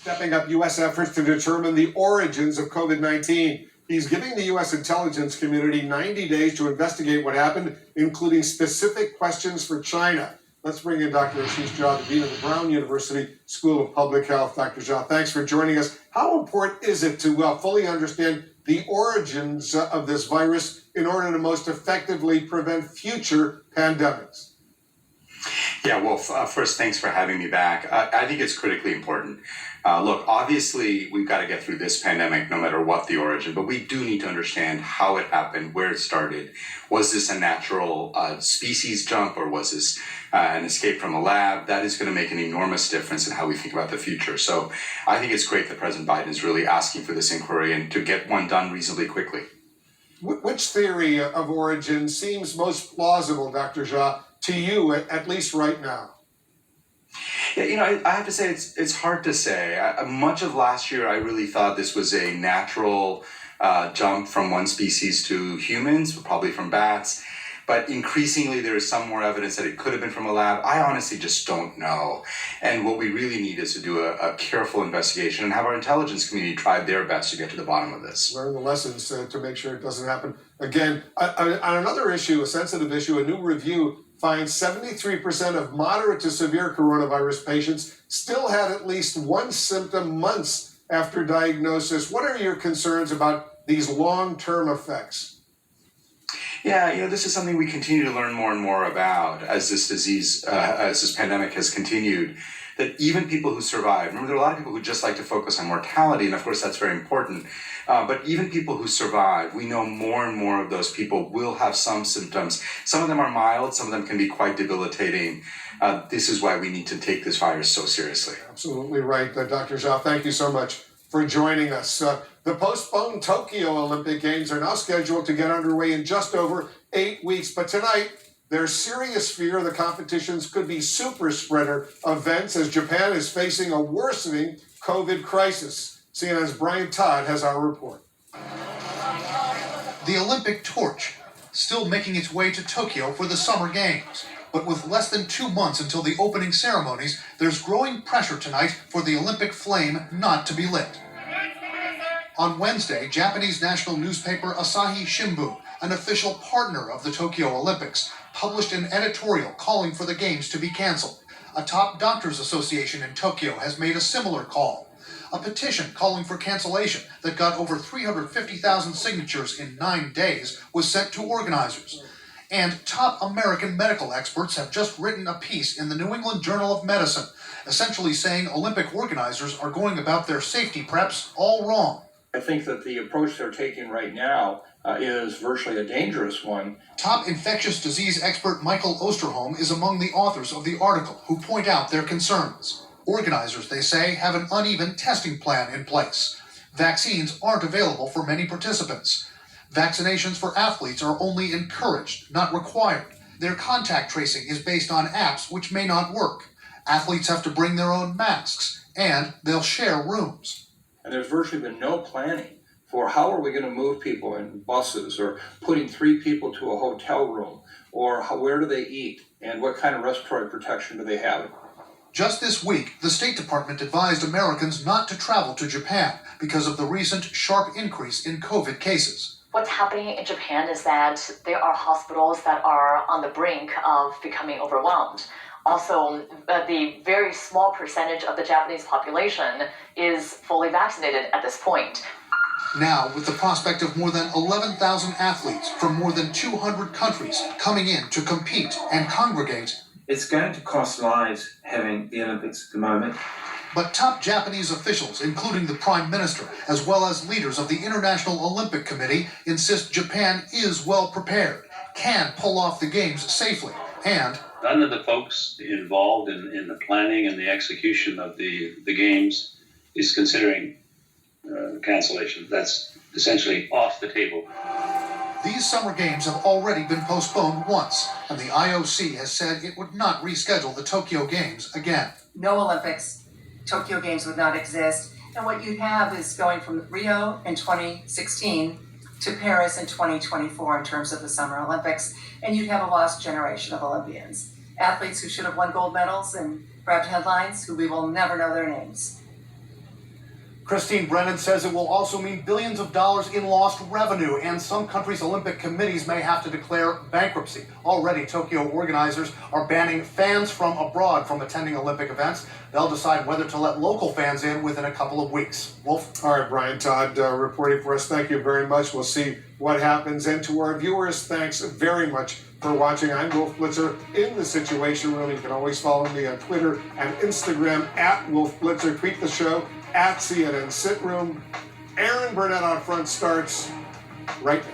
stepping up U.S. efforts to determine the origins of COVID-19. He's giving the U.S. intelligence community 90 days to investigate what happened, including specific questions for China. Let's bring in Dr. Ashish Jha, the Dean of the Brown University School of Public Health. Dr. Jha, thanks for joining us. How important is it to fully understand the origins of this virus in order to most effectively prevent future pandemics? Yeah, well, first, thanks for having me back. I think it's critically important. Look, obviously, we've got to get through this pandemic no matter what the origin, but we do need to understand how it happened, where it started. Was this a natural species jump, or was this an escape from a lab? That is going to make an enormous difference in how we think about the future. So I think it's great that President Biden is really asking for this inquiry and to get one done reasonably quickly. Which theory of origin seems most plausible, Dr. Jha, to you, at least right now? Yeah, I have to say it's hard to say. Much of last year, I really thought this was a natural jump from one species to humans, probably from bats. But increasingly, there is some more evidence that it could have been from a lab. I honestly just don't know. And what we really need is to do a careful investigation and have our intelligence community try their best to get to the bottom of this. Learn the lessons to make sure it doesn't happen again. On another issue, a sensitive issue, a new review finds 73% of moderate to severe coronavirus patients still had at least one symptom months after diagnosis. What are your concerns about these long-term effects? Yeah, this is something we continue to learn more and more about as this disease, as this pandemic has continued, that even people who survive, remember there are a lot of people who just like to focus on mortality, and of course that's very important, but even people who survive, we know more and more of those people will have some symptoms. Some of them are mild, some of them can be quite debilitating. This is why we need to take this virus so seriously. Absolutely right, Dr. Jha. Thank you so much for joining us. The postponed Tokyo Olympic Games are now scheduled to get underway in just over 8 weeks. But tonight, there's serious fear the competitions could be super spreader events as Japan is facing a worsening COVID crisis. CNN's Brian Todd has our report. The Olympic torch still making its way to Tokyo for the Summer Games. But with less than 2 months until the opening ceremonies, there's growing pressure tonight for the Olympic flame not to be lit. On Wednesday, Japanese national newspaper Asahi Shimbun, an official partner of the Tokyo Olympics, published an editorial calling for the Games to be canceled. A top doctors association in Tokyo has made a similar call. A petition calling for cancellation that got over 350,000 signatures in 9 days was sent to organizers. And top American medical experts have just written a piece in the New England Journal of Medicine, essentially saying Olympic organizers are going about their safety preps all wrong. I think that the approach they're taking right now is virtually a dangerous one. Top infectious disease expert Michael Osterholm is among the authors of the article who point out their concerns. Organizers, they say, have an uneven testing plan in place. Vaccines aren't available for many participants. Vaccinations for athletes are only encouraged, not required. Their contact tracing is based on apps which may not work. Athletes have to bring their own masks, and they'll share rooms. And there's virtually been no planning for how are we going to move people in buses, or putting 3 people to a hotel room, or where do they eat, and what kind of respiratory protection do they have. Just this week, the State Department advised Americans not to travel to Japan because of the recent sharp increase in COVID cases. What's happening in Japan is that there are hospitals that are on the brink of becoming overwhelmed. Also, the very small percentage of the Japanese population is fully vaccinated at this point. Now, with the prospect of more than 11,000 athletes from more than 200 countries coming in to compete and congregate, it's going to cost lives having the Olympics at the moment. But top Japanese officials, including the Prime Minister, as well as leaders of the International Olympic Committee, insist Japan is well prepared, can pull off the Games safely, and none of the folks involved in the planning and the execution of the Games is considering cancellation. That's essentially off the table. These Summer Games have already been postponed once, and the IOC has said it would not reschedule the Tokyo Games again. No Olympics, Tokyo Games would not exist, and what you have is going from Rio in 2016 to Paris in 2024 in terms of the Summer Olympics, and you'd have a lost generation of Olympians. Athletes who should have won gold medals and grabbed headlines who we will never know their names. Christine Brennan says it will also mean billions of dollars in lost revenue, and some countries' Olympic committees may have to declare bankruptcy. Already, Tokyo organizers are banning fans from abroad from attending Olympic events. They'll decide whether to let local fans in within a couple of weeks. Wolf? All right, Brian Todd reporting for us. Thank you very much. We'll see what happens. And to our viewers, thanks very much for watching. I'm Wolf Blitzer in the Situation Room. You can always follow me on Twitter and Instagram at Wolf Blitzer. Tweet the show at CNN Sit Room. Aaron Burnett on Front starts right now.